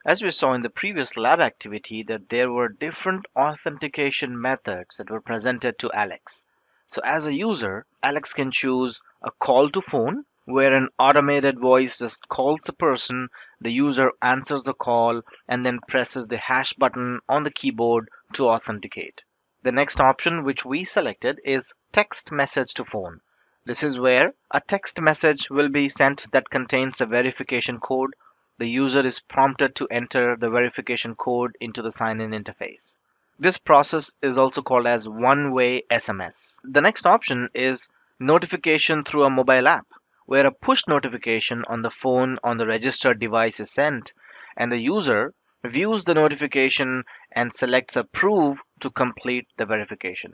As we saw in the previous lab activity that there were different authentication methods that were presented to Alex. So as a user, Alex can choose a call to phone where an automated voice just calls the person, the user answers the call and then presses the hash button on the keyboard to authenticate. The next option which we selected is text message to phone. This is where a text message will be sent that contains a verification code. The user is prompted to enter the verification code into the sign-in interface. This process is also called as one-way SMS. The next option is notification through a mobile app, where a push notification on the phone on the registered device is sent, and the user views the notification and selects Approve to complete the verification.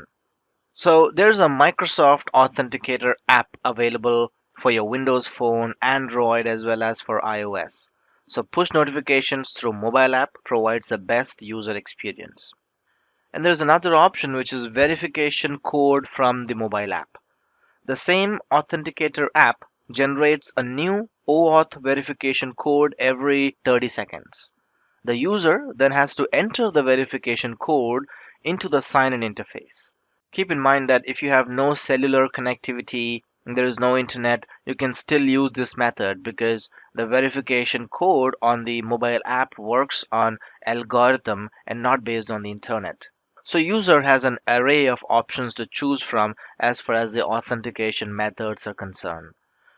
So there's a Microsoft Authenticator app available for your Windows Phone, Android, as well as for iOS. So push notifications through mobile app provides the best user experience. And there's another option which is verification code from the mobile app. The same Authenticator app generates a new OAuth verification code every 30 seconds. The user then has to enter the verification code into the sign-in interface. Keep in mind that if you have no cellular connectivity and there is no internet, you can still use this method because the verification code on the mobile app works on algorithm and not based on the internet. So user has an array of options to choose from as far as the authentication methods are concerned.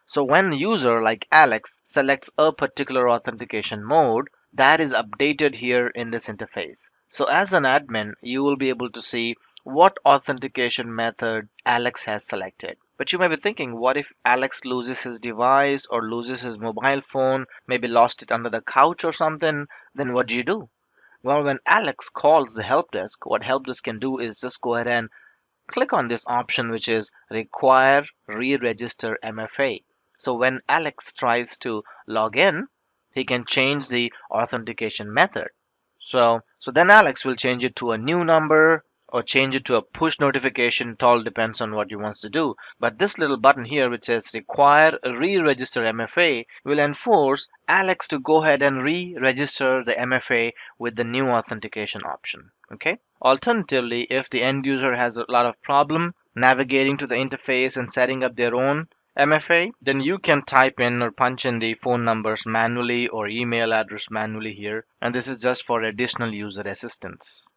So when user like Alex selects a particular authentication mode, that is updated here in this interface. So as an admin, you will be able to see what authentication method Alex has selected. But you may be thinking, what if Alex loses his device or loses his mobile phone, maybe lost it under the couch or something? Then what do you do? Well, when Alex calls the help desk, what help desk can do is just go ahead and click on this option which is require re-register MFA. So when Alex tries to log in, he can change the authentication method. So then Alex will change it to a new number or change it to a push notification. It all depends on what he wants to do. But this little button here which says require re-register MFA will enforce Alex to go ahead and re-register the MFA with the new authentication option. Okay. Alternatively, if the end user has a lot of problem navigating to the interface and setting up their own MFA, then you can type in or punch in the phone numbers manually or email address manually here, and this is just for additional user assistance.